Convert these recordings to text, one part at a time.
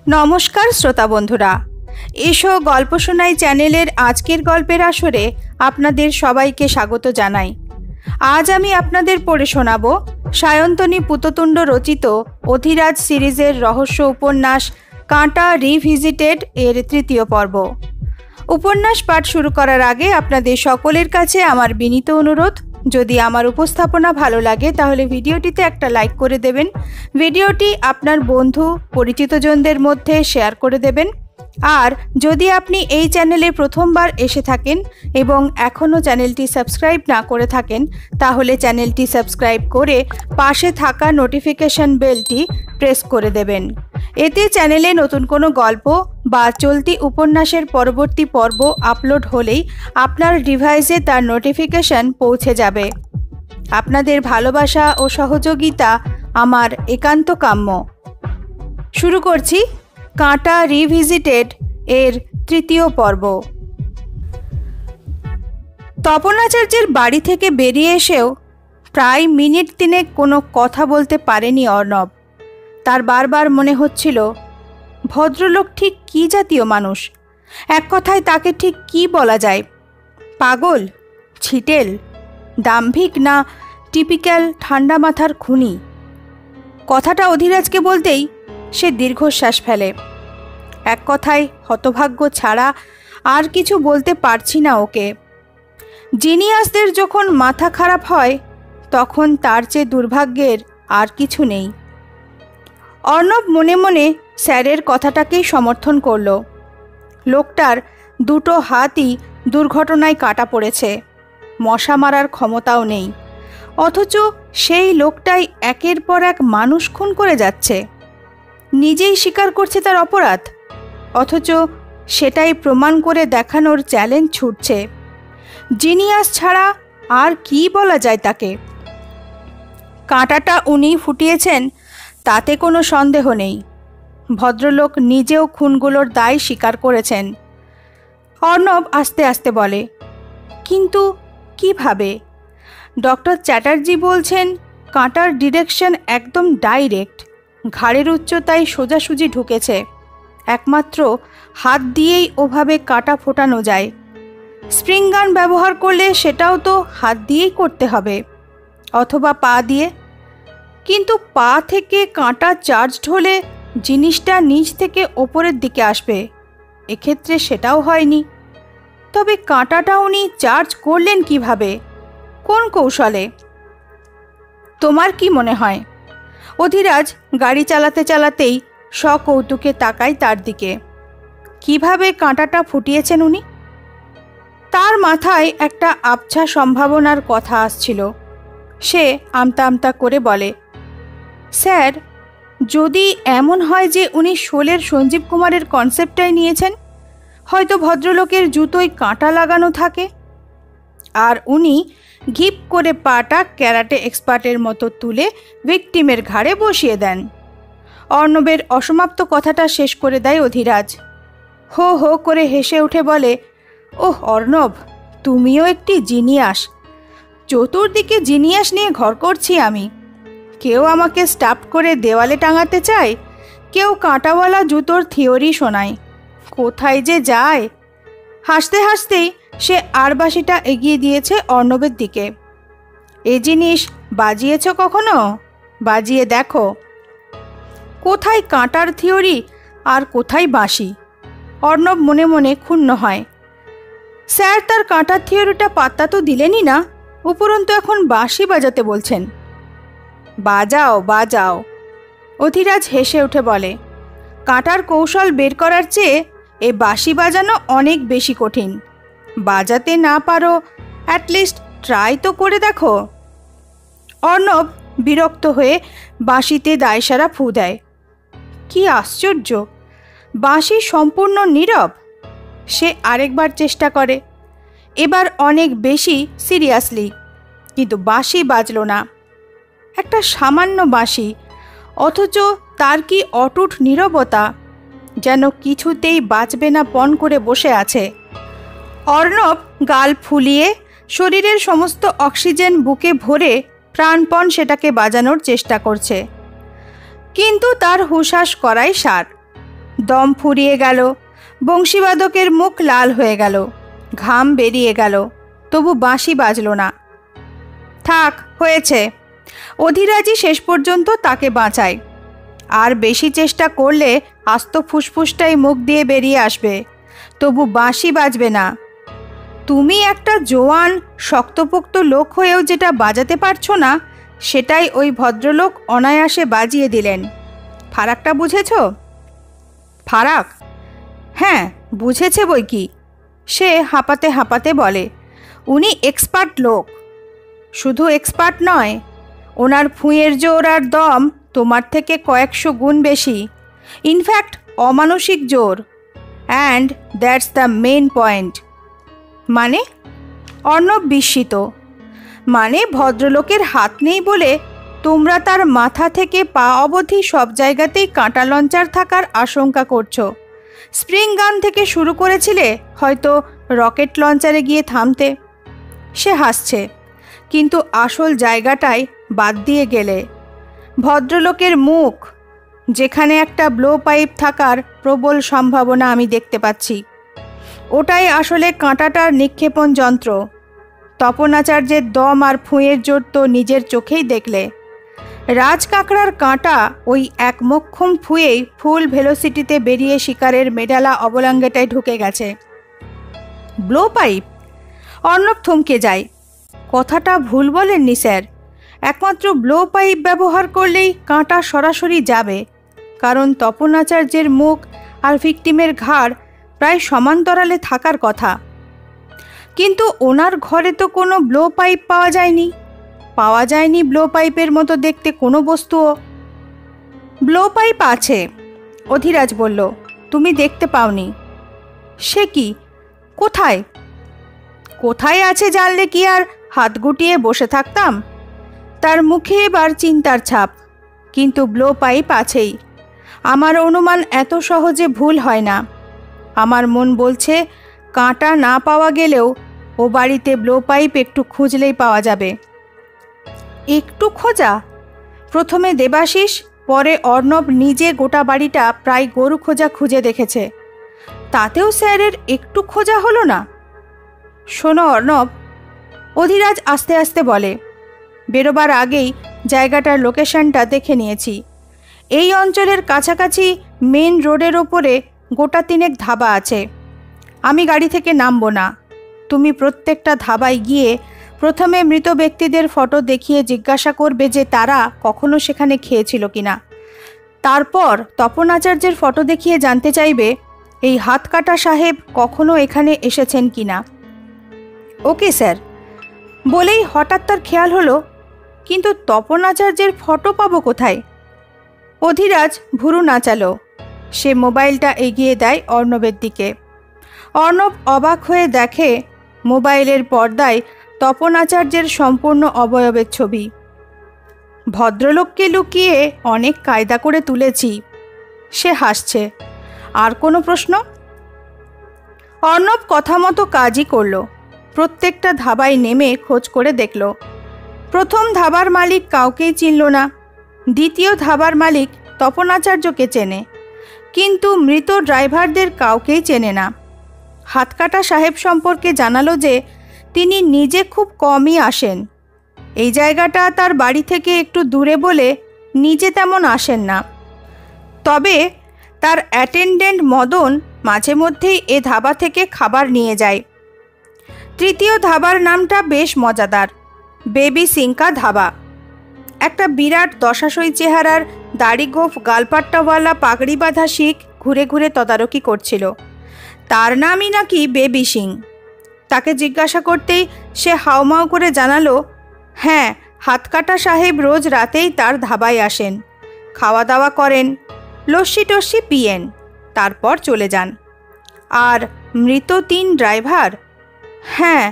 নমস্কার শ্রোতা বন্ধুরা, এসো গল্প শোনাই চ্যানেলের আজকের গল্পের আসরে আপনাদের সবাইকে স্বাগত জানাই। আজ আমি আপনাদের পড়ে শোনাব সায়ন্তনী পুততুণ্ড রচিত অধিরাজ সিরিজের রহস্য উপন্যাস কাঁটা রিভিজিটেড এর তৃতীয় পর্ব। উপন্যাস পাঠ শুরু করার আগে আপনাদের সকলের কাছে আমার বিনীত অনুরোধ, যদি আমার উপস্থাপনা ভালো লাগে তাহলে ভিডিওটিতে একটা লাইক করে দেবেন, ভিডিওটি আপনার বন্ধু পরিচিতজনদের মধ্যে শেয়ার করে দেবেন। আর যদি আপনি এই চ্যানেলে প্রথমবার এসে থাকেন এবং এখনও চ্যানেলটি সাবস্ক্রাইব না করে থাকেন তাহলে চ্যানেলটি সাবস্ক্রাইব করে পাশে থাকা নোটিফিকেশন বেলটি প্রেস করে দেবেন। এতে চ্যানেলে নতুন কোনো গল্প বা চলতি উপন্যাসের পরবর্তী পর্ব আপলোড হলেই আপনার ডিভাইসে তার নোটিফিকেশন পৌঁছে যাবে। আপনাদের ভালোবাসা ও সহযোগিতা আমার একান্ত কাম্য। শুরু করছি কাঁটা রিভিজিটেড এর তৃতীয় পর্ব। তপনাচার্যের বাড়ি থেকে বেরিয়ে এসেও প্রায় মিনিট তিনেক কোনো কথা বলতে পারেনি অর্ণব। তার বারবার মনে হচ্ছিল ভদ্রলোক ঠিক কী জাতীয় মানুষ, এক কথায় তাকে ঠিক কী বলা যায়, পাগল, ছিটেল, দাম্ভিক না টিপিক্যাল ঠান্ডা মাথার খুনি। কথাটা অধিরাজকে বলতেই সে দীর্ঘশ্বাস ফেলে। এক কথায় হতভাগ্য ছাড়া আর কিছু বলতে পারছি না ওকে। জিনিয়াসদের যখন মাথা খারাপ হয় তখন তার চেয়ে দুর্ভাগ্যের আর কিছু নেই। অর্ণব মনে মনে স্যারের কথাটাকেই সমর্থন করল। লোকটার দুটো হাতই দুর্ঘটনায় কাটা পড়েছে, মশা মারার ক্ষমতাও নেই, অথচ সেই লোকটাই একের পর এক মানুষ খুন করে যাচ্ছে। নিজেই স্বীকার করছে তার অপরাধ, অথচ সেটাই প্রমাণ করে দেখানোর চ্যালেঞ্জ ছুটছে। জিনিয়াস ছাড়া আর কি বলা যায় তাকে? কাঁটাটা উনি ফুটিয়েছেন তাতে কোনো সন্দেহ নেই। ভদ্রলোক নিজেও খুনগুলোর দায় স্বীকার করেছেন। অর্ণব আস্তে আস্তে বলে, কিন্তু কিভাবে? ডক্টর চ্যাটার্জি বলছেন কাঁটার ডিরেকশন একদম ডাইরেক্ট, ঘাড়ের উচ্চতায় সোজাসুজি ঢুকেছে, একমাত্র হাত দিয়েই ওভাবে কাঁটা ফোটানো যায়। স্প্রিং গান ব্যবহার করলে সেটাও তো হাত দিয়েই করতে হবে, অথবা পা দিয়ে। কিন্তু পা থেকে কাঁটা চার্জড হলে জিনিসটা নিচ থেকে ওপরের দিকে আসবে, এক্ষেত্রে সেটাও হয়নি। তবে কাঁটাটা উনি চার্জ করলেন কিভাবে, কোন কৌশলে? তোমার কি মনে হয়? অধিরাজ গাড়ি চালাতে চালাতেই সকৌতুকে তাকায় তার দিকে। কিভাবে কাঁটাটা ফুটিয়েছেন উনি? তার মাথায় একটা আবছা সম্ভাবনার কথা আসছিল। সে আমতা আমতা করে বলে, স্যার, যদি এমন হয় যে উনি শোলের সঞ্জীব কুমারের কনসেপ্টটাই নিয়েছেন, হয়তো ভদ্রলোকের জুতোয় কাঁটা লাগানো থাকে আর উনি ঘিপ করে পাটা ক্যারাটে এক্সপার্টের মতো তুলে ভিকটিমের ঘাড়ে বসিয়ে দেন। অর্ণবের অসমাপ্ত কথাটা শেষ করে দেয় অধিরাজ। হো হো করে হেসে উঠে বলে, ওহ অর্ণব, তুমিও একটি জিনিয়াস। চতুর্দিকে জিনিয়াস নিয়ে ঘর করছি আমি। কেউ আমাকে স্টাফ করে দেওয়ালে টাঙাতে চায়, কেউ কাঁটাওয়ালা জুতোর থিওরি শোনায়, কোথায় যে যায়। হাসতে হাসতেই সে আরবাসিটা এগিয়ে দিয়েছে অর্ণবের দিকে। এ জিনিস বাজিয়েছ কখনো? বাজিয়ে দেখো। কোথায় কাঁটার থিওরি আর কোথায় বাঁশি? অর্ণব মনে মনে ক্ষুণ্ণ হয়। স্যার তার কাঁটার থিওরিটা পাত্তা তো দিলেনই না, উপরন্তু এখন বাঁশি বাজাতে বলছেন। বাজাও বাজাও। অধিরাজ হেসে উঠে বলে, কাঁটার কৌশল বের করার চেয়ে এ বাঁশি বাজানো অনেক বেশি কঠিন। বাজাতে না পারো, অ্যাটলিস্ট ট্রাই তো করে দেখো। অর্ণব বিরক্ত হয়ে বাঁশিতে দায়সারা ফু দেয়। কি আশ্চর্য, বাঁশি সম্পূর্ণ নীরব। সে আরেকবার চেষ্টা করে, এবার অনেক বেশি সিরিয়াসলি, কিন্তু বাঁশি বাজল না। একটা সামান্য বাঁশি, অথচ তার কি অটুট নীরবতা, যেন কিছুতেই বাজবে না পণ করে বসে আছে। অর্ণব গাল ফুলিয়ে শরীরের সমস্ত অক্সিজেন বুকে ভরে প্রাণপণ সেটাকে বাজানোর চেষ্টা করছে, কিন্তু তার হুঁশাস করাই সার। দম ফুরিয়ে গেল, বংশীবাদকের মুখ লাল হয়ে গেল, ঘাম বেরিয়ে গেল, তবু বাঁশি বাজল না। থাক, হয়েছে। অধীরাজই শেষ পর্যন্ত তাকে বাঁচায়। আর বেশি চেষ্টা করলে আস্ত ফুসফুসটাই মুখ দিয়ে বেরিয়ে আসবে, তবু বাঁশি বাজবে না। তুমি একটা জোয়ান শক্তপোক্ত লোক হয়েও যেটা বাজাতে পারছো না, সেটাই ওই ভদ্রলোক অনায়াসে বাজিয়ে দিলেন। ফারাকটা বুঝেছ? ফারাক? হ্যাঁ, বুঝেছে বই কি। সে হাঁপাতে হাঁপাতে বলে, উনি এক্সপার্ট লোক। শুধু এক্সপার্ট নয়, ওনার ফুঁয়ের জোর আর দম তোমার থেকে কয়েকশো গুণ বেশি, ইনফ্যাক্ট অমানসিক জোর। And that's the main point. মানে? অর্ণব বিস্মিত। মানে ভদ্রলোকের হাত নেই বলে তোমরা তার মাথা থেকে পা অবধি সব জায়গাতেই কাঁটা লঞ্চার থাকার আশঙ্কা করছো। স্প্রিং গান থেকে শুরু করেছিলে, হয়তো রকেট লঞ্চারে গিয়ে থামতে। সে হাসছে, কিন্তু আসল জায়গাটায় বাদ দিয়ে গেলে। ভদ্রলোকের মুখ, যেখানে একটা ব্লো পাইপ থাকার প্রবল সম্ভাবনা আমি দেখতে পাচ্ছি, ওটাই আসলে কাঁটাটার নিক্ষেপণ যন্ত্র। তপনাচার্যের দম আর ফুঁয়ের জোর তো নিজের চোখেই দেখলে। রাজকাঁকড়ার কাঁটা ওই এক মোক্ষম ফুঁয়েই ফুল ভেলোসিটিতে বেরিয়ে শিকারের মেডালা অবলাঙ্গেটায় ঢুকে গেছে। Blow pipe? অর্ণব থমকে যায়। কথাটা ভুল বলেননি স্যার। একমাত্র ব্লো পাইপ ব্যবহার করলেই কাঁটা সরাসরি যাবে, কারণ তপনাচার্যের মুখ আর ভিকটিমের ঘাড় প্রায় সমান্তরালে থাকার কথা। কিন্তু ওনার ঘরে তো কোনো ব্লো পাইপ পাওয়া যায়নি ব্লো পাইপের মতো দেখতে কোনো বস্তুও। ব্লো পাইপ আছে, অধীরাজ বলল। তুমি দেখতে পাওনি। সে কি? কোথায়? কোথায় আছে জানলে কি আর হাত গুটিয়ে বসে থাকতাম? তার মুখে এবার চিন্তার ছাপ। কিন্তু ব্লো পাইপ আছেই। আমার অনুমান এত সহজে ভুল হয় না। আমার মন বলছে কাঁটা না পাওয়া গেলেও ও বাড়িতে ব্লো পাইপ একটু খুঁজলেই পাওয়া যাবে। একটু খোঁজা? প্রথমে দেবাশিস, পরে অর্ণব নিজে গোটা বাড়িটা প্রায় গরু খোঁজা খুঁজে দেখেছে। তাতেও স্যারের একটু খোঁজা হলো না। শোনো অর্ণব, অধীরাজ আস্তে আস্তে বলে, বেরোবার আগেই জায়গাটার লোকেশনটা দেখে নিয়েছি। এই অঞ্চলের কাছাকাছি মেন রোডের ওপরে গোটা তিনেক ধাবা আছে। আমি গাড়ি থেকে নামবো না। তুমি প্রত্যেকটা ধাবায় গিয়ে প্রথমে মৃত ব্যক্তিদের ফটো দেখিয়ে জিজ্ঞাসা করবে যে তারা কখনো সেখানে খেয়েছিল কিনা। তারপর তপনাচার্যের ফটো দেখিয়ে জানতে চাইবে এই হাতকাটা সাহেব কখনো এখানে এসেছেন কিনা। Okay sir. বলেই হঠাৎ তার খেয়াল হলো, কিন্তু তপনাচার্যের ফটো পাবো কোথায়? অধীরাজ ভুরু নাচালো। সে মোবাইলটা এগিয়ে দেয় অর্ণবের দিকে। অর্ণব অবাক হয়ে দেখে মোবাইলের পর্দায় তপনাচার্যের সম্পূর্ণ অবয়বের ছবি। ভদ্রলোককে লুকিয়ে অনেক কায়দা করে তুলেছি। সে হাসছে। আর কোনো প্রশ্ন? অর্ণব কথা মতো কাজই করল। প্রত্যেকটা ধাবায় নেমে খোঁজ করে দেখল। প্রথম ধাবার মালিক কাউকেই চিনল না। দ্বিতীয় ধাবার মালিক তপনাচার্যকে চেনে, কিন্তু মৃত ড্রাইভারদের কাউকেই চেনে না। হাতকাটা সাহেব সম্পর্কে জানালো যে তিনি নিজে খুব কমই আসেন। এই জায়গাটা তার বাড়ি থেকে একটু দূরে বলে নিজে তেমন আসেন না। তবে তার অ্যাটেন্ডেন্ট মদন মাঝে মধ্যেই এ ধাবা থেকে খাবার নিয়ে যায়। তৃতীয় ধাবার নামটা বেশ মজাদার, বেবি সিংকা ধাবা। একটা বিরাট দশাশই চেহারার দাড়িগোঁফ গালপাট্টাওয়ালা পাগড়ি বাঁধা শিখ ঘুরে ঘুরে তদারকি করছিল। তার নামই নাকি বেবি সিং। তাকে জিজ্ঞাসা করতেই সে হাউমাউ করে জানালো, হ্যাঁ, হাতকাটা সাহেব রোজ রাতেই তার ধাবায় আসেন, খাওয়া দাওয়া করেন, লস্যি টস্যি পিয়েন, তারপর চলে যান। আর মৃত 3 ড্রাইভার, হ্যাঁ,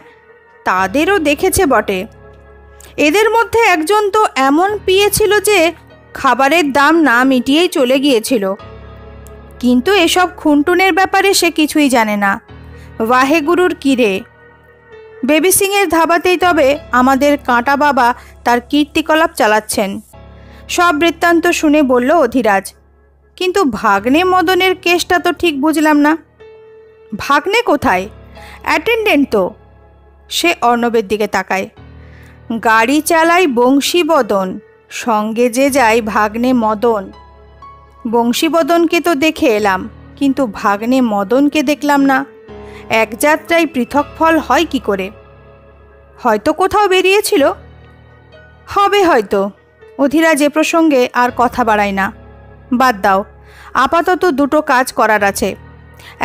তাদেরও দেখেছে বটে। এদের মধ্যে একজন তো এমন পিয়েছিল যে খাবারের দাম না মিটিয়েই চলে গিয়েছিল। কিন্তু এসব খুনটুনের ব্যাপারে সে কিছুই জানে না। ওয়াহেগুরুর কিরে। বেবি সিংয়ের ধাবাতেই তবে আমাদের কাঁটা বাবা তার কীর্তিকলাপ চালাচ্ছেন। সব বৃত্তান্ত শুনে বলল অধীরাজ। কিন্তু ভাগ্নে মদনের কেসটা তো ঠিক বুঝলাম না। ভাগ্নে কোথায়? অ্যাটেন্ডেন্ট তো। সে অর্ণবের দিকে তাকায়। গাড়ি চালায় বংশীবদন, সঙ্গে যে যায় ভাগ্নে মদন। বংশীবদনকে তো দেখে এলাম, কিন্তু ভাগ্নে মদনকে দেখলাম না। এক যাত্রায় পৃথক ফল হয় কি করে? হয়তো কোথাও বেরিয়েছিল। হবে হয়তো। অধীরাজ এ প্রসঙ্গে আর কথা বাড়ায় না। বাদ দাও, আপাতত দুটো কাজ করার আছে।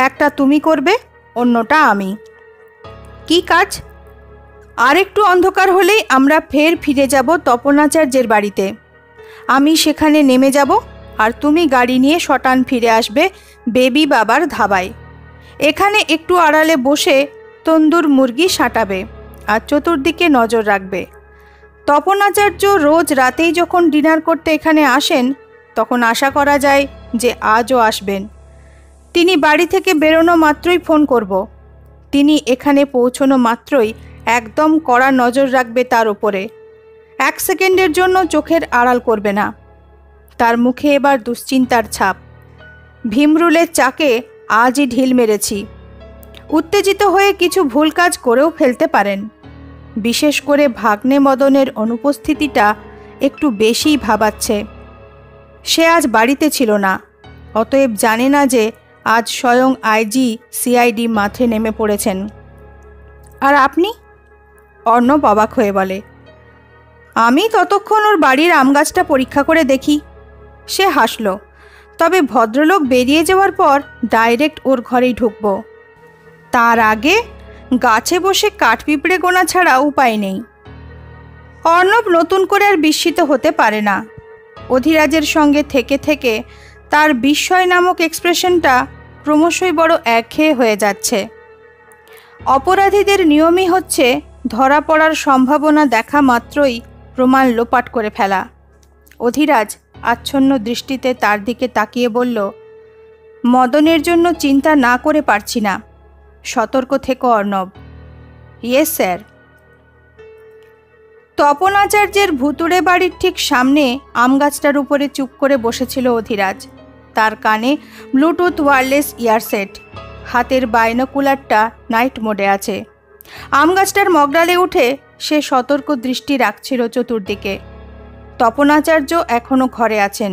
একটা তুমি করবে, অন্যটা আমি। কি কাজ? আর একটু অন্ধকার হলেই আমরা ফের ফিরে যাব তপনাচার্যের বাড়িতে। আমি সেখানে নেমে যাব, আর তুমি গাড়ি নিয়ে শটান ফিরে আসবে বেবি বাবার ধাবায়। এখানে একটু আড়ালে বসে তন্দুর মুরগি সাঁটাবে আর চতুর্দিকে নজর রাখবে। তপনাচার্য রোজ রাতেই যখন ডিনার করতে এখানে আসেন, তখন আশা করা যায় যে আজও আসবেন। তিনি বাড়ি থেকে বেরোনো মাত্রই ফোন করব। তিনি এখানে পৌঁছনো মাত্রই একদম কড়া নজর রাখবে তার উপরে। 1 সেকেন্ডের জন্য চোখের আড়াল করবে না। তার মুখে এবার দুশ্চিন্তার ছাপ। ভীমরুলের চাকে আজই ঢিল মেরেছি। উত্তেজিত হয়ে কিছু ভুল কাজ করেও ফেলতে পারেন। বিশেষ করে ভাগ্নে মদনের অনুপস্থিতিটা একটু বেশিই ভাবাচ্ছে। সে আজ বাড়িতে ছিল না, অতএব জানে না যে আজ স্বয়ং আইজি সিআইডি মাঠে নেমে পড়েছেন। আর আপনি? অর্ণব অবাক হয়ে বলে। আমি ততক্ষণ ওর বাড়ির আম গাছটা পরীক্ষা করে দেখি। সে হাসল। তবে ভদ্রলোক বেরিয়ে যাওয়ার পর ডাইরেক্ট ওর ঘরেই ঢুকব। তার আগে গাছে বসে কাঠপিঁপড়ে গোনা ছাড়া উপায় নেই। অর্ণব নতুন করে আর বিস্মিত হতে পারে না। অধীরাজের সঙ্গে থেকে থেকে তার বিস্ময় নামক এক্সপ্রেশনটা ক্রমশই বড় একঘেয়ে হয়ে যাচ্ছে। অপরাধীদের নিয়মই হচ্ছে ধরা পড়ার সম্ভাবনা দেখা মাত্রই প্রমাণ লোপাট করে ফেলা। অধীরাজ আচ্ছন্ন দৃষ্টিতে তার দিকে তাকিয়ে বলল, মদনের জন্য চিন্তা না করে পারছি না। সতর্ক থেকো অর্ণব। Yes sir. তপনাচার্যের ভুতুড়ে বাড়ির ঠিক সামনে আম গাছটার উপরে চুপ করে বসেছিল অধীরাজ। তার কানে ব্লুটুথ ওয়্যারলেস ইয়ারসেট, হাতের বাইনোকুলারটা নাইট মোডে আছে। আম গাছটার মগডালে উঠে সে সতর্ক দৃষ্টি রাখছিল চতুর্দিকে। তপনাচার্য এখনও ঘরে আছেন।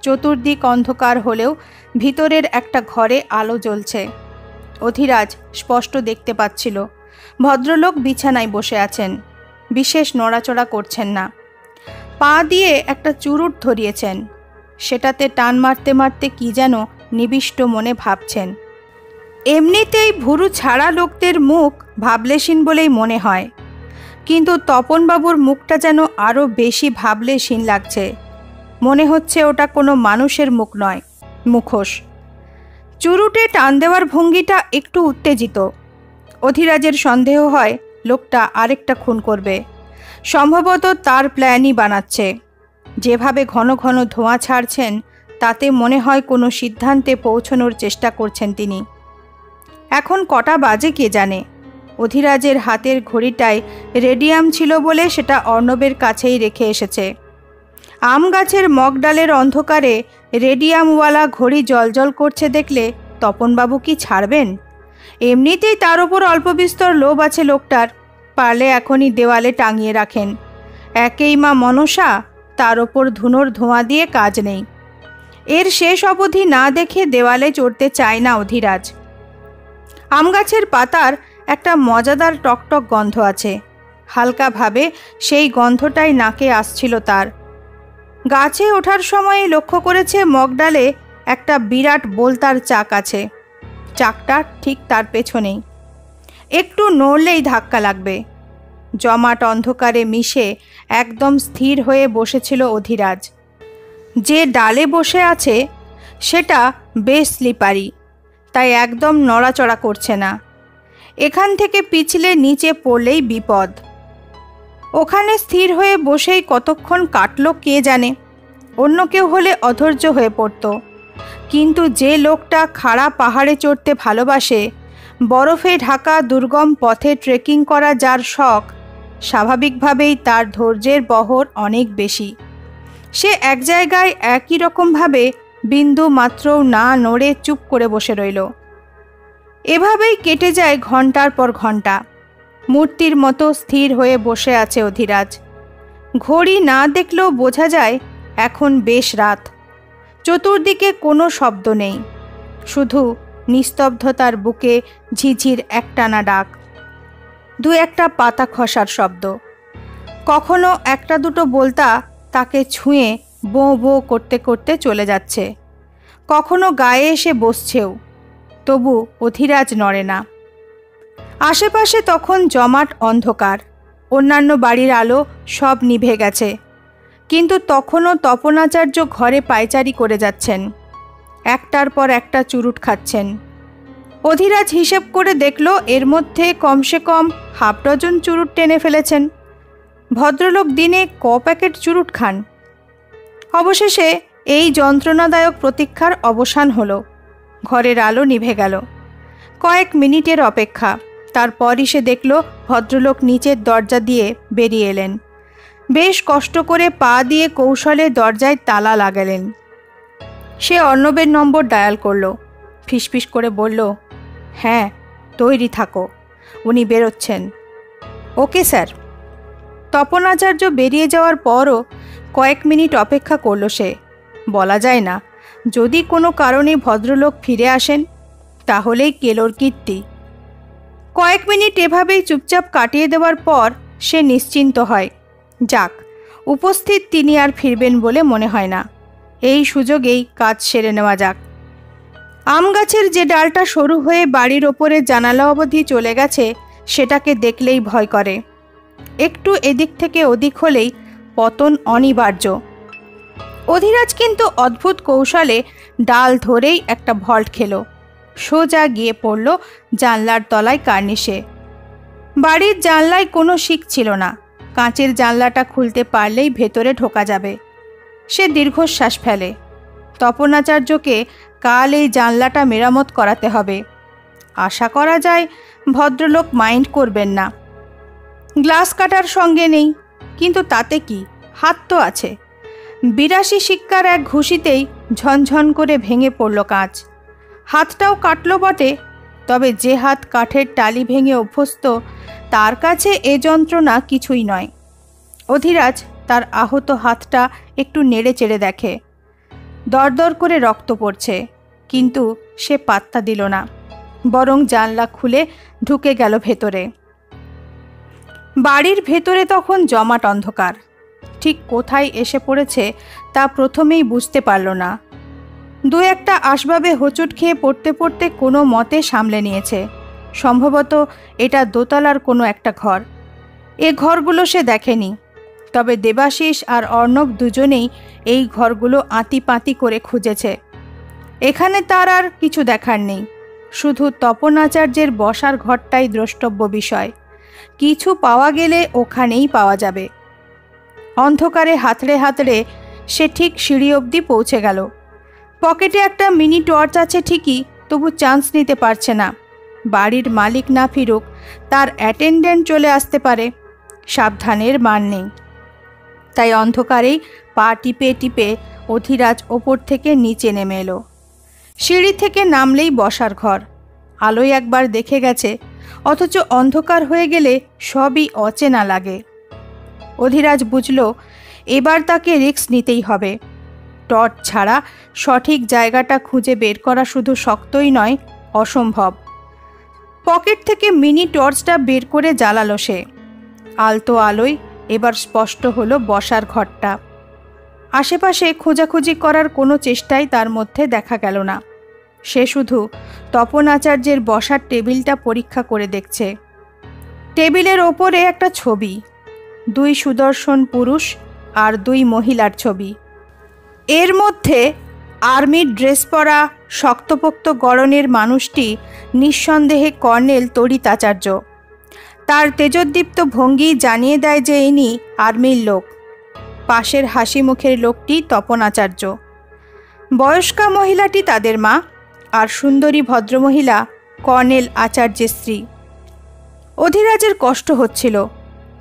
চতুর্দিক অন্ধকার হলেও ভিতরের একটা ঘরে আলো জ্বলছে। অধীরাজ স্পষ্ট দেখতে পাচ্ছিল ভদ্রলোক বিছানায় বসে আছেন, বিশেষ নড়াচড়া করছেন না। পা দিয়ে একটা চুরুট ধরিয়েছেন, সেটাতে টান মারতে মারতে কি যেন নিবিষ্ট মনে ভাবছেন। এমনিতেই ভুরু ছাড়া লোকদের মুখ ভাবলেশীন বলেই মনে হয়, কিন্তু তপনবাবুর মুখটা যেন আরও বেশি ভাবলেশীন লাগছে। মনে হচ্ছে ওটা কোনো মানুষের মুখ নয়, মুখোশ। চুরুটে টান দেওয়ার ভঙ্গিটা একটু উত্তেজিত। অধীরাজের সন্দেহ হয় লোকটা আরেকটা খুন করবে। সম্ভবত তার প্ল্যানই বানাচ্ছে। যেভাবে ঘন ঘন ধোঁয়া ছাড়ছেন, তাতে মনে হয় কোনো সিদ্ধান্তে পৌঁছানোর চেষ্টা করছেন তিনি। এখন কটা বাজে কে জানে। অধীরাজের হাতের ঘড়িটায় রেডিয়াম ছিল বলে সেটা অর্ণবের কাছেই রেখে এসেছে। আম গাছের মগডালের অন্ধকারে রেডিয়ামওয়ালা ঘড়ি জলজল করছে দেখলে তপনবাবু কি ছাড়বেন? এমনিতেই তার ওপর অল্প বিস্তর লোভ আছে লোকটার, পারলে এখনই দেওয়ালে টাঙিয়ে রাখেন। একেই মা মনসা, তার ওপর ধুনোর ধোঁয়া দিয়ে কাজ নেই। এর শেষ অবধি না দেখে দেওয়ালে চড়তে চায় না অধীরাজ। আম গাছের পাতার একটা মজাদার টকটক গন্ধ আছে। হালকাভাবে সেই গন্ধটাই নাকে আসছিল তার। গাছে ওঠার সময় লক্ষ্য করেছে মগডালে একটা বিরাট বোলতার চাক আছে। চাকটা ঠিক তার পেছনেই। একটু নড়লেই ধাক্কা লাগবে। জমাট অন্ধকারে মিশে একদম স্থির হয়ে বসেছিল অধীরাজ। যে ডালে বসে আছে সেটা বেশ স্লিপারি, তাই একদম নড়াচড়া করছে না। এখান থেকে পিছলে নিচে পড়লেই বিপদ। ওখানে স্থির হয়ে বসেই কতক্ষণ কাটল কে জানে। অন্য কেউ হলে অধৈর্য হয়ে পড়ত, কিন্তু যে লোকটা খাড়া পাহাড়ে চড়তে ভালোবাসে, বরফে ঢাকা দুর্গম পথে ট্রেকিং করা যার শখ, স্বাভাবিকভাবেই তার ধৈর্যের বহর অনেক বেশি। সে এক জায়গায় একই রকমভাবে বিন্দু মাত্রও না নড়ে চুপ করে বসে রইল। এভাবেই কেটে যায় ঘন্টার পর ঘন্টা। মূর্তির মতো স্থির হয়ে বসে আছে অধিরাজ। ঘড়ি না দেখলেও বোঝা যায় এখন বেশ রাত। চতুর্দিকে কোনো শব্দ নেই, শুধু নিস্তব্ধতার বুকে ঝিঝির একটানা ডাক, দু একটা পাতা খসার শব্দ। কখনো একটা দুটো বলতা তাকে ছুঁয়ে বোঁ বোঁ করতে করতে চলে যাচ্ছে, কখনো গায়ে এসে বসছেও, তবু অধিরাজ নড়ে না। আশেপাশে তখন জমাট অন্ধকার, অন্যান্য বাড়ির আলো সব নিভে গেছে, কিন্তু তখনও তপনাচার্য ঘরে পায়চারি করে যাচ্ছেন, একটার পর একটা চুরুট খাচ্ছেন। অধিরাজ হিসেব করে দেখল এর মধ্যে কমসে কম হাফ ডজন চুরুট টেনে ফেলেছেন। ভদ্রলোক দিনে ক প্যাকেট চুরুট খান? অবশেষে এই যন্ত্রণাদায়ক প্রতীক্ষার অবসান হলো। ঘরের আলো নিভে গেল। কয়েক মিনিটের অপেক্ষা, তারপরই সে দেখল ভদ্রলোক নিচের দরজা দিয়ে বেরিয়ে এলেন। বেশ কষ্ট করে পা দিয়ে কৌশলে দরজায় তালা লাগালেন। সে অর্ণবের নম্বর ডায়াল করল, ফিসফিস করে বলল, হ্যাঁ তৈরি থাকো, উনি বেরোচ্ছেন। Okay sir. তপনাচার্য বেরিয়ে যাওয়ার পরও কয়েক মিনিট অপেক্ষা করল সে। বলা যায় না, যদি কোনো কারণে ভদ্রলোক ফিরে আসেন তাহলেই কেলোর কীর্তি। কয়েক মিনিট এভাবেই চুপচাপ কাটিয়ে দেওয়ার পর সে নিশ্চিন্ত হয়, যাক, উপস্থিত তিনি আর ফিরবেন বলে মনে হয় না, এই সুযোগেই কাজ সেরে নেওয়া যাক। আম গাছের যে ডালটা সরু হয়ে বাড়ির ওপরে জানালা অবধি চলে গেছে সেটাকে দেখলেই ভয় করে। একটু এদিক থেকে ওদিক হলেই পতন অনিবার্য। অধিরাজ কিন্তু অদ্ভুত কৌশলে ডাল ধরেই একটা ভল্ট খেল, সোজা গিয়ে পড়ল জানলার তলায় কার্নিশে। বাড়ির জানলায় কোনো শিক ছিল না, কাঁচের জানলাটা খুলতে পারলেই ভেতরে ঢোকা যাবে। সে দীর্ঘশ্বাস ফেলে। তপনাচার্যকে কাল এই জানলাটা মেরামত করাতে হবে। আশা করা যায় ভদ্রলোক মাইন্ড করবেন না। গ্লাস কাটার সঙ্গে নেই, কিন্তু তাতে কি, হাত তো আছে। 82 শিক্ষার এক ঘুষিতেই ঝনঝন করে ভেঙে পড়ল কাঁচ। হাতটাও কাটল বটে, তবে যে হাত কাঠের টালি ভেঙে অভ্যস্ত তার কাছে এ যন্ত্রণা কিছুই নয়। অধিরাজ তার আহত হাতটা একটু নেড়ে চেড়ে দেখে। দরদর করে রক্ত পড়ছে, কিন্তু সে পাত্তা দিল না, বরং জানলা খুলে ঢুকে গেল ভেতরে। বাড়ির ভেতরে তখন জমাট অন্ধকার। ঠিক কোথায় এসে পড়েছে তা প্রথমেই বুঝতে পারল না। দু একটা আসবাবে হোঁচট খেয়ে পড়তে পড়তে কোনো মতে সামলে নিয়েছে। সম্ভবত এটা দোতলার কোনো একটা ঘর। এ ঘরগুলো সে দেখেনি, তবে দেবাশিস আর অর্ণব দুজনেই এই ঘরগুলো আঁতিপাঁতি করে খুঁজেছে। এখানে তার আর কিছু দেখার নেই, শুধু তপনাচার্যের বসার ঘরটাই দ্রষ্টব্য বিষয়। কিছু পাওয়া গেলে ওখানেই পাওয়া যাবে। অন্ধকারে হাতড়ে হাতড়ে সে ঠিক সিঁড়ি অবধি পৌঁছে গেল। পকেটে একটা মিনি টর্চ আছে ঠিকই, তবু চান্স নিতে পারছে না। বাড়ির মালিক না ফিরুক, তার অ্যাটেন্ডেন্ট চলে আসতে পারে, সাবধানের মান নেই। তাই অন্ধকারেই পা টিপে টিপে অধিরাজ ওপর থেকে নিচে নেমে এলো। সিঁড়ি থেকে নামলেই বসার ঘর। আলোয় একবার দেখে গেছে, অথচ অন্ধকার হয়ে গেলে সবই অচেনা লাগে। অধিরাজ বুঝল এবার তাকে রিস্ক নিতেই হবে। টর্চ ছাড়া সঠিক জায়গাটা খুঁজে বের করা শুধু শক্তই নয়, অসম্ভব। পকেট থেকে মিনি টর্চটা বের করে জ্বালালো সে। আলতো আলোয় এবার স্পষ্ট হলো বসার ঘরটা। আশেপাশে খোঁজাখুঁজি করার কোনো চেষ্টাই তার মধ্যে দেখা গেল না। সে শুধু তপনাচার্যের বসার টেবিলটা পরীক্ষা করে দেখছে। টেবিলের ওপরে একটা ছবি, 2 সুদর্শন পুরুষ আর 2 মহিলার ছবি। এর মধ্যে আর্মির ড্রেস পরা শক্তপোক্ত গড়নের মানুষটি নিঃসন্দেহে কর্নেল তড়িতাচার্য। তার তেজোদ্দীপ্ত ভঙ্গি জানিয়ে দেয় যে ইনি আর্মির লোক। পাশের হাসি মুখের লোকটি তপনাচার্য। বয়স্কা মহিলাটি তাদের মা, আর সুন্দরী ভদ্রমহিলা কর্নেল আচার্যের স্ত্রী। অধিরাজের কষ্ট হচ্ছিল,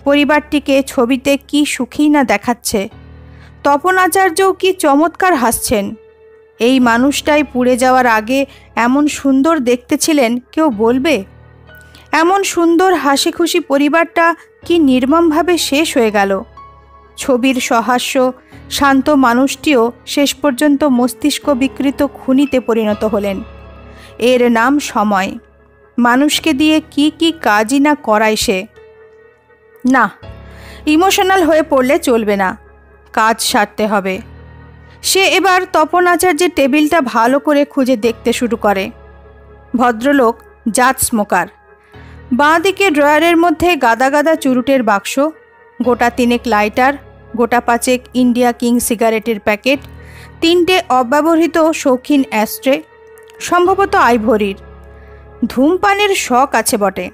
পরিবারটিকে ছবিতে কি সুখী না দেখাচ্ছে। তপনাচার্যও কি চমৎকার হাসছেন। এই মানুষটাই পুড়ে যাওয়ার আগে এমন সুন্দর দেখতে ছিলেন, কেউ বলবে? এমন সুন্দর হাসি খুশি পরিবারটা কি নির্মমভাবে শেষ হয়ে গেল। ছবির সহাস্য শান্ত মানুষটিও শেষ পর্যন্ত মস্তিষ্ক বিকৃত খুনিতে পরিণত হলেন। এর নাম সময়। মানুষকে দিয়ে কি কি কাজই না করায় সে। না, ইমোশনাল হয়ে পড়লে চলবে না, কাজ সারতে হবে। সে এবার তপন আচার্যের টেবিলটা ভালো করে খুঁজে দেখতে শুরু করে। ভদ্রলোক জাত স্মোকার। বাঁ দিকে ড্রয়ারের মধ্যে গাদা গাদা চুরুটের বাক্স, গোটা তিনেক লাইটার, গোটা পাঁচেক ইন্ডিয়া কিং সিগারেটের প্যাকেট, 3টে অব্যবহৃত শৌখিন অ্যাস্ট্রে, সম্ভবত আইভরির। ধূমপানের শখ আছে বটে।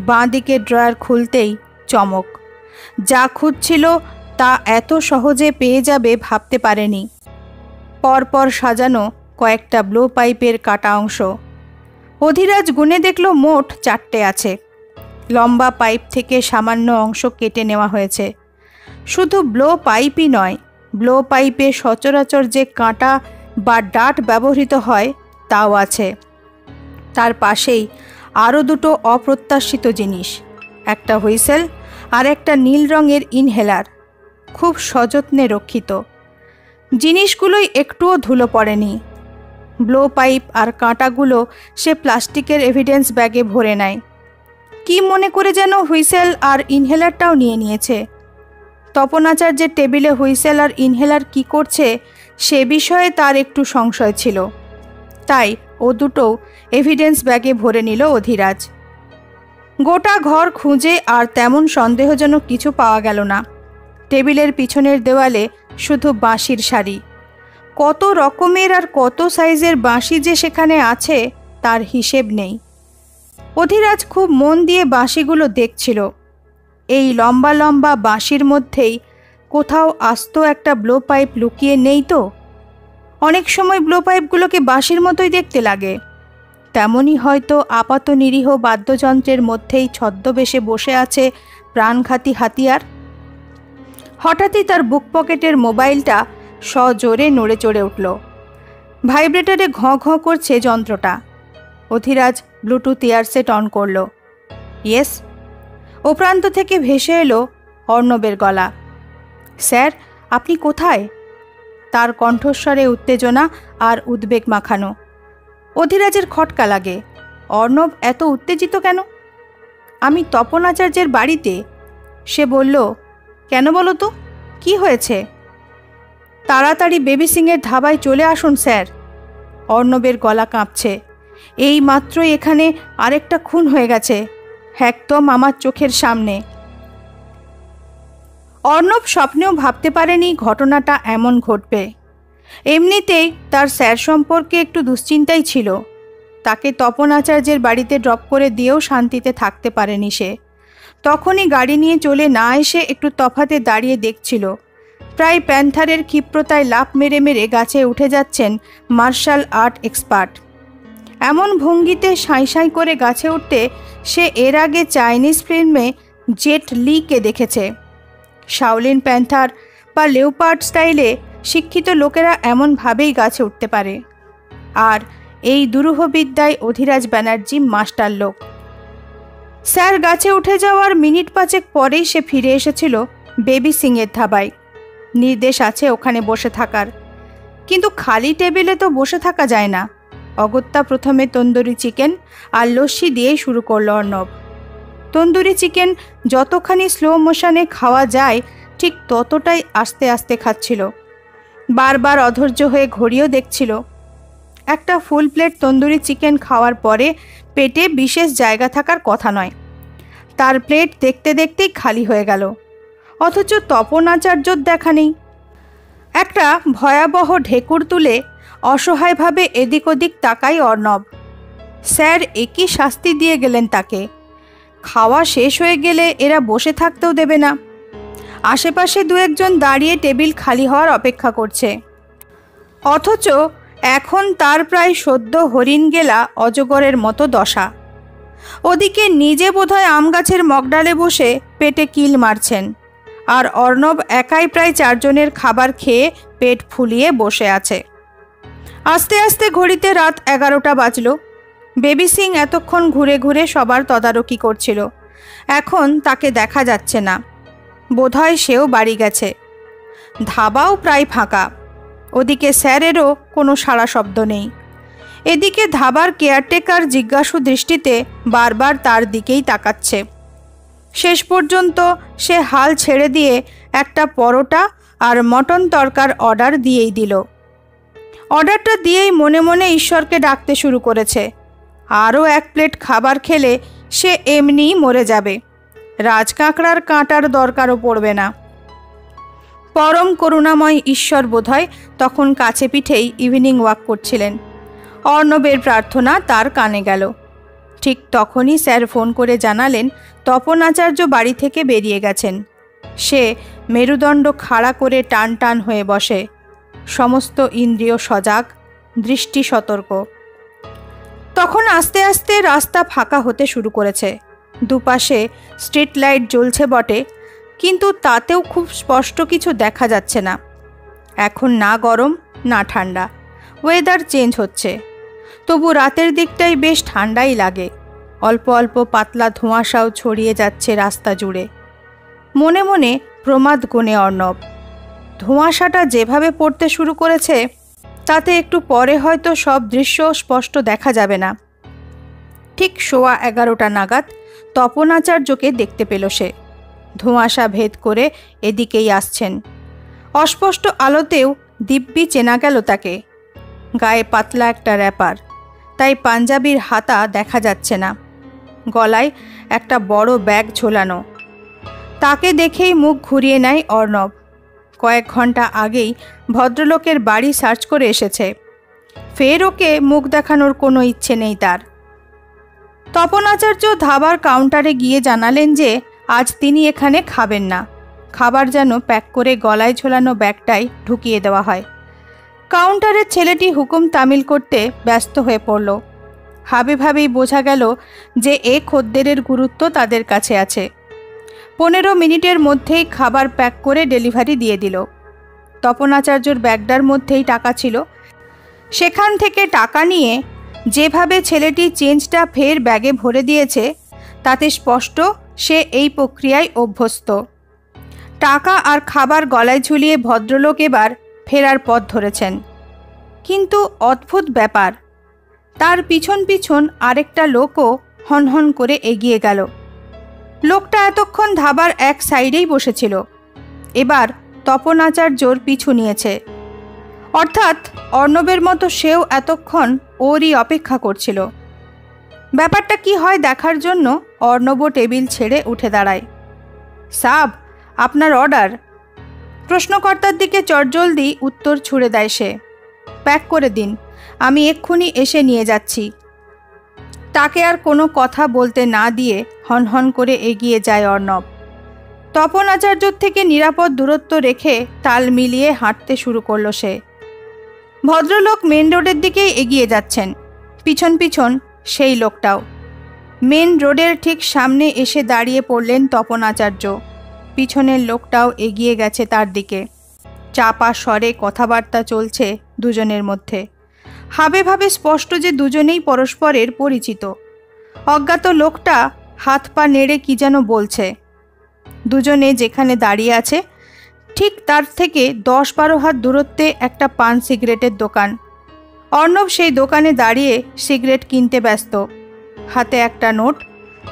বাঁ দিকে ড্রয়ার খুলতেই চমক। যা খুঁজছিল তা এত সহজে পেয়ে যাবে ভাবতে পারেনি। পরপর সাজানো কয়েকটা ব্লো পাইপের কাটা অংশ। অধিরাজ গুনে দেখল মোট 4টে আছে। লম্বা পাইপ থেকে সামান্য অংশ কেটে নেওয়া হয়েছে। শুধু ব্লো পাইপই নয়, ব্লো পাইপে সচরাচর যে কাঁটা বা ডাট ব্যবহৃত হয় তাও আছে। তার পাশেই আরও 2টো অপ্রত্যাশিত জিনিস, একটা হুইসেল আর একটা নীল রঙের ইনহেলার, খুব সযত্নে রক্ষিত। জিনিসগুলোই একটুও ধুলো পড়েনি। ব্লো পাইপ আর কাঁটাগুলো সে প্লাস্টিকের এভিডেন্স ব্যাগে ভরে নেয়। কি মনে করে যেন হুইসেল আর ইনহেলারটাও নিয়ে নিয়েছে। তপন আচার্যের টেবিলে হুইসেল আর ইনহেলার কি করছে সে বিষয়ে তার একটু সংশয় ছিল, তাই ও দুটো এভিডেন্স ব্যাগে ভরে নিল অধিরাজ। গোটা ঘর খুঁজে আর তেমন সন্দেহজনক কিছু পাওয়া গেল না। টেবিলের পিছনের দেওয়ালে শুধু বাঁশির সারি। কত রকমের আর কত সাইজের বাঁশি যে সেখানে আছে তার হিসেব নেই। অধিরাজ খুব মন দিয়ে বাঁশিগুলো দেখছিল। এই লম্বা লম্বা বাঁশির মধ্যেই কোথাও আস্ত একটা ব্লো পাইপ লুকিয়ে নেই তো? অনেক সময় ব্লো পাইপগুলোকে বাঁশির মতোই দেখতে লাগে। তেমনই হয়তো আপাত নিরীহ বাদ্যযন্ত্রের মধ্যেই ছদ্মবেশে বসে আছে প্রাণঘাতী হাতিয়ার। হঠাৎই তার বুক পকেটের মোবাইলটা সজোরে নড়ে চড়ে উঠল। ভাইব্রেটরে ঘঁ ঘঁ করছে যন্ত্রটা। অধিরাজ ব্লুটুথ ইয়ারসেট অন করল। ইয়েস। ও প্রান্ত থেকে ভেসে এলো অর্ণবের গলা। স্যার, আপনি কোথায়? তার কণ্ঠস্বরে উত্তেজনা আর উদ্বেগ মাখানো। অধিরাজের খটকা লাগে। অর্ণব এত উত্তেজিত কেন? আমি তপন আচার্যের বাড়িতে। সে বলল, কেন বলো তো, কি হয়েছে? তাড়াতাড়ি বেবি সিংয়ের ধাবায় চলে আসুন স্যার। অর্ণবের গলা কাঁপছে। এই মাত্রই এখানে আরেকটা খুন হয়ে গেছে, একদম আমার চোখের সামনে। অর্ণব স্বপ্নেও ভাবতে পারেনি ঘটনাটা এমন ঘটবে। এমনিতেই তার স্যার সম্পর্কে একটু দুশ্চিন্তাই ছিল। তাকে তপন আচার্যের বাড়িতে ড্রপ করে দিয়েও শান্তিতে থাকতে পারেনি সে। তখনই গাড়ি নিয়ে চলে না এসে একটু তফাতে দাঁড়িয়ে দেখছিল। প্রায় প্যান্থারের ক্ষিপ্রতায় লাফ মেরে মেরে গাছে উঠে যাচ্ছেন মার্শাল আর্ট এক্সপার্ট। এমন ভঙ্গিতে সাঁই সাঁই করে গাছে উঠতে সে এর আগে চাইনিজ ফিল্মে জেট লিকে দেখেছে। শাওলিন প্যান্থার বা লেওপার্ড স্টাইলে শিক্ষিত লোকেরা এমনভাবেই গাছে উঠতে পারে। আর এই দুরূহ বিদ্যায় অধিরাজ ব্যানার্জি মাস্টার লোক। স্যার গাছে উঠে যাওয়ার মিনিট 5 পরেই সে ফিরে এসেছিল বেবি সিংয়ের ধাবায়। নির্দেশ আছে ওখানে বসে থাকার, কিন্তু খালি টেবিলে তো বসে থাকা যায় না। অগত্যা প্রথমে তন্দুরি চিকেন আর লস্যি দিয়েই শুরু করলো অর্ণব। তন্দুরি চিকেন যতখানি স্লো মোশনে খাওয়া যায় ঠিক ততটাই আস্তে আস্তে খাচ্ছিল। বারবার অধৈর্য হয়ে ঘড়িও দেখছিল। একটা ফুল প্লেট তন্দুরি চিকেন খাওয়ার পরে পেটে বিশেষ জায়গা থাকার কথা নয়। তার প্লেট দেখতে দেখতেই খালি হয়ে গেল, অথচ তপন আচার্যর দেখা নেই। একটা ভয়াবহ ঢেকুর তুলে অসহায়ভাবে এদিক ওদিক তাকাই অর্ণব। স্যার একই শাস্তি দিয়ে গেলেন তাকে। খাওয়া শেষ হয়ে গেলে এরা বসে থাকতেও দেবে না। আশেপাশে 2-1 দাঁড়িয়ে টেবিল খালি হওয়ার অপেক্ষা করছে, অথচ এখন তার প্রায় সদ্য হরিণ গেলা অজগরের মতো দশা। ওদিকে নিজে বোধহয় আম গাছের মগডালে বসে পেটে কিল মারছেন, আর অর্ণব একাই প্রায় 4 জনের খাবার খেয়ে পেট ফুলিয়ে বসে আছে। আস্তে আস্তে ঘড়িতে রাত 11টা বাজল। বেবি সিং এতক্ষণ ঘুরে ঘুরে সবার তদারকি করছিল। এখন তাকে দেখা যাচ্ছে না। বোধহয় সেও বাড়ি গেছে। ধাবাও প্রায় ফাঁকা। ওদিকে স্যারেরও কোনো সাড়া শব্দ নেই। এদিকে ধাবার কেয়ারটেকার জিজ্ঞাসু দৃষ্টিতে বারবার তার দিকেই তাকাচ্ছে। শেষ পর্যন্ত সে হাল ছেড়ে দিয়ে একটা পরোটা আর মটন তরকার অর্ডার দিয়েই দিল। অর্ডারটা দিয়েই মনে মনে ঈশ্বরকে ডাকতে শুরু করেছে। আরও 1 প্লেট খাবার খেলে সে এমনিই মরে যাবে। রাজকাঁকড়ার কাঁটার দরকারও পড়বে না। পরম করুণাময় ঈশ্বর বোধহয় তখন কাছে পিঠেই ইভিনিং ওয়াক করছিলেন। অর্ণবের প্রার্থনা তার কানে গেল। ঠিক তখনই স্যার ফোন করে জানালেন তপন আচার্য বাড়ি থেকে বেরিয়ে গেছেন। সে মেরুদণ্ড খাড়া করে টান টান হয়ে বসে, সমস্ত ইন্দ্রিয় সজাগ, দৃষ্টি সতর্ক। তখন আস্তে আস্তে রাস্তা ফাঁকা হতে শুরু করেছে। দুপাশে স্ট্রিট লাইট জ্বলছে বটে, কিন্তু তাতেও খুব স্পষ্ট কিছু দেখা যাচ্ছে না। এখন না গরম না ঠান্ডা, ওয়েদার চেঞ্জ হচ্ছে। তবু রাতের দিকটাই বেশ ঠান্ডাই লাগে। অল্প অল্প পাতলা ধোঁয়াশাও ছড়িয়ে যাচ্ছে রাস্তা জুড়ে। মনে মনে প্রমাদ গোনে অর্ণব। ধোঁয়াশাটা যেভাবে পড়তে শুরু করেছে তাতে একটু পরে হয়তো সব দৃশ্য স্পষ্ট দেখা যাবে না। ঠিক 11:15 নাগাদ তপন আচার্যকে দেখতে পেল সে। ধোঁয়াশা ভেদ করে এদিকেই আসছেন। অস্পষ্ট আলোতেও দিব্যি চেনা গেল তাকে। গায়ে পাতলা একটা র্যাপার, তাই পাঞ্জাবির হাতা দেখা যাচ্ছে না। গলায় একটা বড় ব্যাগ ঝোলানো। তাকে দেখেই মুখ ঘুরিয়ে নেয় অর্ণব। কয়েক ঘন্টা আগেই ভদ্রলোকের বাড়ি সার্চ করে এসেছে। ফের ওকে মুখ দেখানোর কোনো ইচ্ছে নেই তার। তপন আচার্য ধাবার কাউন্টারে গিয়ে জানালেন যে আজ তিনি এখানে খাবেন না। খাবার যেন প্যাক করে গলায় ঝোলানো ব্যাগটাই ঢুকিয়ে দেওয়া হয়। কাউন্টারের ছেলেটি হুকুম তামিল করতে ব্যস্ত হয়ে পড়ল। ভাবে ভাবেই বোঝা গেল যে এ খদ্দেরের গুরুত্ব তাদের কাছে আছে। 15 মিনিটের মধ্যেই খাবার প্যাক করে ডেলিভারি দিয়ে দিল। তপন আচার্যর ব্যাগটার মধ্যেই টাকা ছিল। সেখান থেকে টাকা নিয়ে যেভাবে ছেলেটি চেঞ্জটা ফের ব্যাগে ভরে দিয়েছে তাতে স্পষ্ট সে এই প্রক্রিয়ায় অভ্যস্ত। টাকা আর খাবার গলায় ঝুলিয়ে ভদ্রলোক এবার ফেরার পথ ধরেছেন। কিন্তু অদ্ভুত ব্যাপার, তার পিছন পিছন আরেকটা লোকও হনহন করে এগিয়ে গেল। লোকটা এতক্ষণ ধাবার এক সাইডেই বসেছিল, এবার তপন আচার্যর পিছু নিয়েছে। অর্থাৎ অর্ণবের মতো সেও এতক্ষণ ওরই অপেক্ষা করছিল। ব্যাপারটা কি হয় দেখার জন্য অর্ণব টেবিল ছেড়ে উঠে দাঁড়ায়। সাব, আপনার অর্ডার। প্রশ্নকর্তার দিকে চটজলদি উত্তর ছুড়ে দেয় সে। প্যাক করে দিন, আমি এক্ষুনি এসে নিয়ে যাচ্ছি। তাকে আর কোনো কথা বলতে না দিয়ে হনহন করে এগিয়ে যায় অর্ণব। তপন আচার্যর থেকে নিরাপদ দূরত্ব রেখে তাল মিলিয়ে হাঁটতে শুরু করলো সে। ভদ্রলোক মেন রোডের দিকেই এগিয়ে যাচ্ছেন, পিছন পিছন সেই লোকটাও। মেন রোডের ঠিক সামনে এসে দাঁড়িয়ে পড়লেন তপন আচার্য। পিছনের লোকটাও এগিয়ে গেছে তার দিকে। চাপা স্বরে কথাবার্তা চলছে দুজনের মধ্যে। হাবে ভাবে স্পষ্ট যে দুজনেই পরস্পরের পরিচিত। অজ্ঞাত লোকটা হাত পা নেড়ে কি যেন বলছে। দুজনে যেখানে দাঁড়িয়ে আছে ঠিক তার থেকে 10-12 হাত দূরত্বে একটা পান সিগারেটের দোকান। অর্ণব সেই দোকানে দাঁড়িয়ে সিগারেট কিনতে ব্যস্ত, হাতে একটা নোট,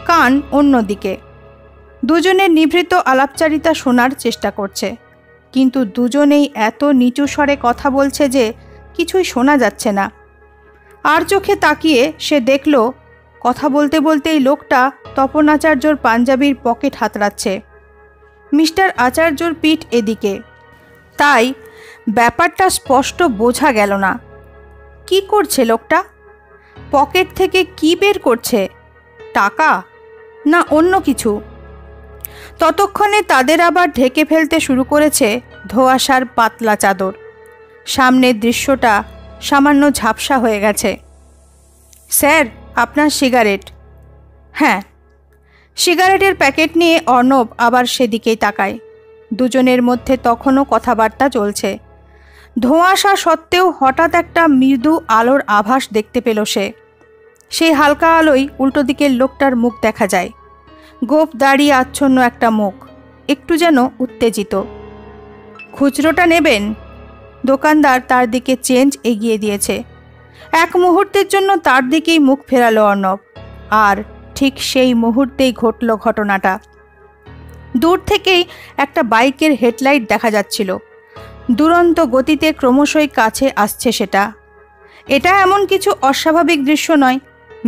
কান অন্যদিকে। দুজনের নিভৃত আলাপচারিতা শোনার চেষ্টা করছে, কিন্তু দুজনেই এত নিচু স্বরে কথা বলছে যে কিছুই শোনা যাচ্ছে না। আর চোখে তাকিয়ে সে দেখল কথা বলতে বলতেই লোকটা তপন আচার্যর পাঞ্জাবির পকেট হাতড়াচ্ছে। মিস্টার আচার্যর পিঠ এদিকে, তাই ব্যাপারটা স্পষ্ট বোঝা গেল না। কি করছে লোকটা? পকেট থেকে কি বের করছে? টাকা না অন্য কিছু? ততক্ষণে তাদের আবার ঢেকে ফেলতে শুরু করেছে ধোঁয়াশার পাতলা চাদর। সামনের দৃশ্যটা সামান্য ঝাপসা হয়ে গেছে। স্যার, আপনার সিগারেট। হ্যাঁ। সিগারেটের প্যাকেট নিয়ে অর্ণব আবার সেদিকেই তাকায়। দুজনের মধ্যে তখনও কথাবার্তা চলছে। ধোঁয়াশা সত্ত্বেও হঠাৎ একটা মৃদু আলোর আভাস দেখতে পেল সে। সেই হালকা আলোয় উল্টো দিকের লোকটার মুখ দেখা যায়। গোঁফ দাঁড়িয়ে আচ্ছন্ন একটা মুখ, একটু যেন উত্তেজিত। খুচরোটা নেবেন? দোকানদার তার দিকে চেঞ্জ এগিয়ে দিয়েছে। এক মুহূর্তের জন্য তার দিকেই মুখ ফেরালো অর্ণব। আর ঠিক সেই মুহূর্তেই ঘটল ঘটনাটা। দূর থেকেই একটা বাইকের হেডলাইট দেখা যাচ্ছিল। দুরন্ত গতিতে ক্রমশই কাছে আসছে সেটা। এটা এমন কিছু অস্বাভাবিক দৃশ্য নয়।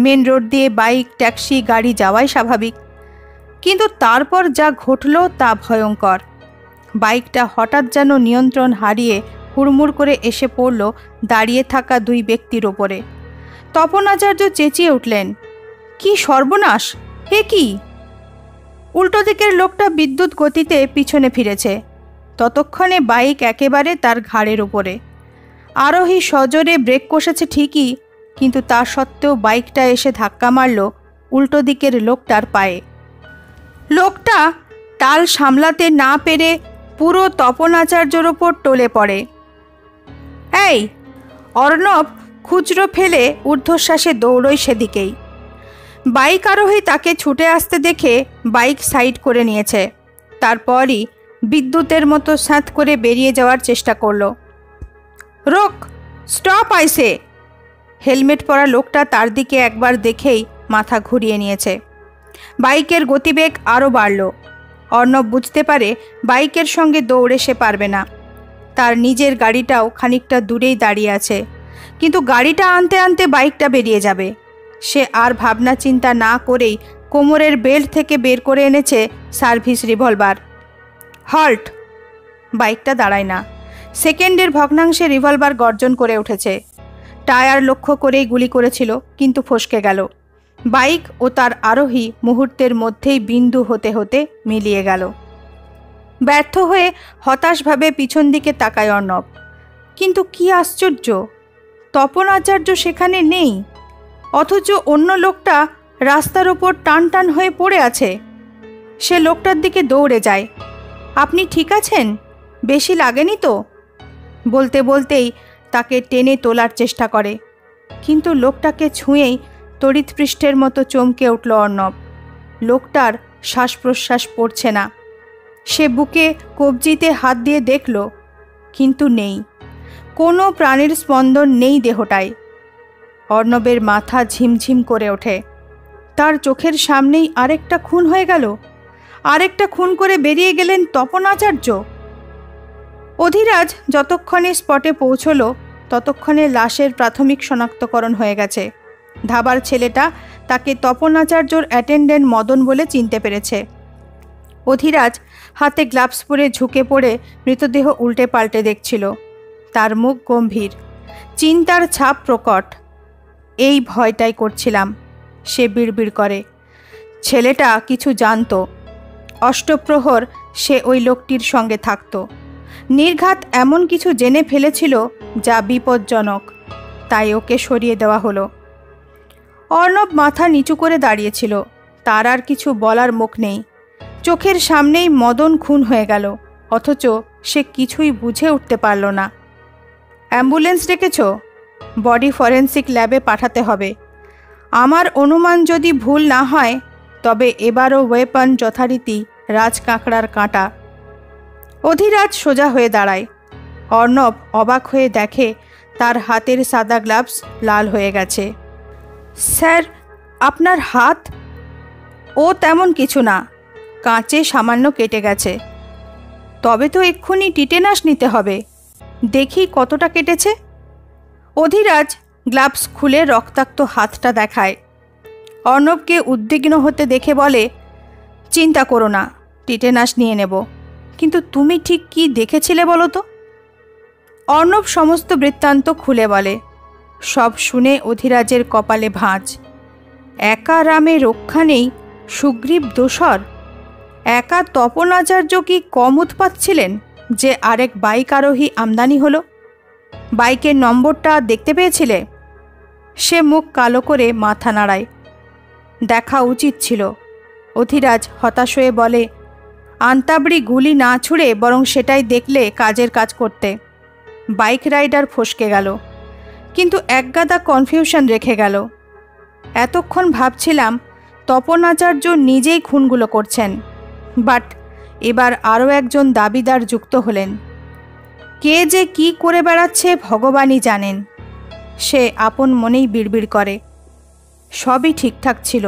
মেন রোড দিয়ে বাইক, ট্যাক্সি, গাড়ি যাওয়াই স্বাভাবিক, কিন্তু তারপর যা ঘটল তা ভয়ঙ্কর। বাইকটা হঠাৎ যেন নিয়ন্ত্রণ হারিয়ে হুড়মুড় করে এসে পড়ল দাঁড়িয়ে থাকা দুই ব্যক্তির ওপরে। তপন আচার্য চেঁচিয়ে উঠলেন, কি সর্বনাশ! এ কি? উল্টো দিকের লোকটা বিদ্যুৎ গতিতে পিছনে ফিরেছে। ততক্ষণে বাইক একেবারে তার ঘাড়ের উপরে। আরোহী সজোরে ব্রেক কষেছে ঠিকই, কিন্তু তা সত্ত্বেও বাইকটা এসে ধাক্কা মারল উল্টো দিকের লোকটার পায়ে। লোকটা টাল সামলাতে না পেরে পুরো তপন আচার্যর ওপর টলে পড়ে। এই! অর্ণব খুচরো ফেলে ঊর্ধ্বশ্বাসে দৌড়ই সেদিকেই। বাইক আরোহী তাকে ছুটে আসতে দেখে বাইক সাইড করে নিয়েছে। তারপরই বিদ্যুতের মতো স্যাঁত করে বেরিয়ে যাওয়ার চেষ্টা করল। রোক! স্টপ আইসে! হেলমেট পরা লোকটা তার দিকে একবার দেখেই মাথা ঘুরিয়ে নিয়েছে। বাইকের গতিবেগ আরও বাড়ল। অর্ণব বুঝতে পারে বাইকের সঙ্গে দৌড়ে সে পারবে না। তার নিজের গাড়িটাও খানিকটা দূরেই দাঁড়িয়ে আছে, কিন্তু গাড়িটা আনতে আনতে বাইকটা বেরিয়ে যাবে। সে আর ভাবনা চিন্তা না করেই কোমরের বেল্ট থেকে বের করে এনেছে সার্ভিস রিভলভার। হল্ট! বাইকটা দাঁড়ায় না। সেকেন্ডের ভগ্নাংশে রিভলভার গর্জন করে উঠেছে। টায়ার লক্ষ্য করেই গুলি করেছিল, কিন্তু ফসকে গেল। বাইক ও তার আরোহী মুহূর্তের মধ্যেই বিন্দু হতে হতে মিলিয়ে গেল। ব্যর্থ হয়ে হতাশভাবে পিছন দিকে তাকায় অর্ণব। কিন্তু কি আশ্চর্য, তপন আচার্য সেখানে নেই, অথচ অন্য লোকটা রাস্তার ওপর টান টান হয়ে পড়ে আছে। সে লোকটার দিকে দৌড়ে যায়। আপনি ঠিক আছেন? বেশি লাগেনি তো? বলতে বলতেই তাকে টেনে তোলার চেষ্টা করে, কিন্তু লোকটাকে ছুঁয়েই তড়িৎপৃষ্ঠের মতো চমকে উঠল অর্ণব। লোকটার শ্বাস প্রশ্বাস পড়ছে না। সে বুকে কবজিতে হাত দিয়ে দেখল, কিন্তু নেই, কোনো প্রাণের স্পন্দন নেই দেহটায়। অর্ণবের মাথা ঝিমঝিম করে ওঠে। তার চোখের সামনেই আরেকটা খুন হয়ে গেল। আরেকটা খুন করে বেরিয়ে গেলেন তপন আচার্য। অধিরাজ যতক্ষণে স্পটে পৌঁছল ততক্ষণে লাশের প্রাথমিক শনাক্তকরণ হয়ে গেছে। ধাবার ছেলেটা তাকে তপন আচার্যর অ্যাটেন্ডেন্ট মদন বলে চিনতে পেরেছে। অধিরাজ হাতে গ্লাভস পরে ঝুঁকে পড়ে মৃতদেহ উল্টে পাল্টে দেখছিল। তার মুখ গম্ভীর, চিন্তার ছাপ প্রকট। এই ভয়টাই করছিলাম, সে বিড়বিড় করে। ছেলেটা কিছু জানত। অষ্টপ্রহর সে ওই লোকটির সঙ্গে থাকত। নির্ঘাত এমন কিছু জেনে ফেলেছিল যা বিপজ্জনক, তাই ওকে সরিয়ে দেওয়া হলো। অর্ণব মাথা নিচু করে দাঁড়িয়েছিল। তার আর কিছু বলার মুখ নেই। চোখের সামনেই মদন খুন হয়ে গেল, অথচ সে কিছুই বুঝে উঠতে পারল না। অ্যাম্বুলেন্স ডেকেছ? বডি ফরেন্সিক ল্যাবে পাঠাতে হবে। আমার অনুমান যদি ভুল না হয় তবে এবারও ওয়েপন যথারীতি রাজ কাঁকড়ার কাঁটা। অধিরাজ সোজা হয়ে দাঁড়ায়। অর্ণব অবাক হয়ে দেখে তার হাতের সাদা গ্লাভস লাল হয়ে গেছে। স্যার, আপনার হাত? ও তেমন কিছু না, কাঁচে সামান্য কেটে গেছে। তবে তো এক্ষুনি টিটেনাস নিতে হবে। দেখি কতটা কেটেছে। অধিরাজ গ্লাভস খুলে রক্তাক্ত হাতটা দেখায়। অর্ণবকে উদ্বিগ্ন হতে দেখে বলে, চিন্তা করো না, টিটেনাস নিয়ে নেব। কিন্তু তুমি ঠিক কি দেখেছিলে বলো তো? অর্ণব সমস্ত বৃত্তান্ত খুলে বলে। সব শুনে অধিরাজের কপালে ভাঁজ। একা রামে রক্ষা নেই, সুগ্রীব দোসর। একা তপন আচার্য কি কম উৎপাত ছিলেন যে আরেক বাইক আরোহী আমদানি হলো? বাইকের নম্বরটা দেখতে পেয়েছিলে? সে মুখ কালো করে মাথা নাড়ায়। দেখা উচিত ছিল। অধিরাজ হতাশ হয়ে বলে, আন্তাবড়ি গুলি না ছুঁড়ে বরং সেটাই দেখলে কাজের কাজ করতে। বাইক রাইডার ফসকে গেল, কিন্তু একগাদা কনফিউশন রেখে গেল। এতক্ষণ ভাবছিলাম তপন আচার্য নিজেই খুনগুলো করছেন, বাট এবার আরও একজন দাবিদার যুক্ত হলেন। কে যে কি করে বেড়াচ্ছে ভগবানই জানেন। সে আপন মনেই বিড়বিড় করে। সবই ঠিকঠাক ছিল,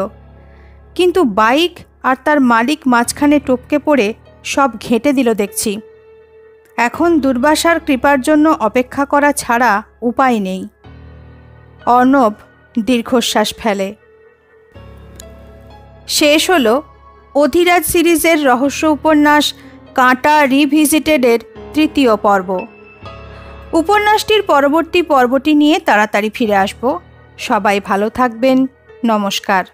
কিন্তু বাইক আর তার মালিক মাঝখানে টপকে পড়ে সব ঘেঁটে দিল দেখছি। এখন দুর্বাসার কৃপার জন্য অপেক্ষা করা ছাড়া উপায় নেই। অর্ণব দীর্ঘশ্বাস ফেলে। শেষ হলো অধিরাজ সিরিজের রহস্য উপন্যাস কাঁটা রিভিজিটেডের 3য় পর্ব। উপন্যাসটির পরবর্তী পর্বটি নিয়ে তাড়াতাড়ি ফিরে আসব। সবাই ভালো থাকবেন। নমস্কার।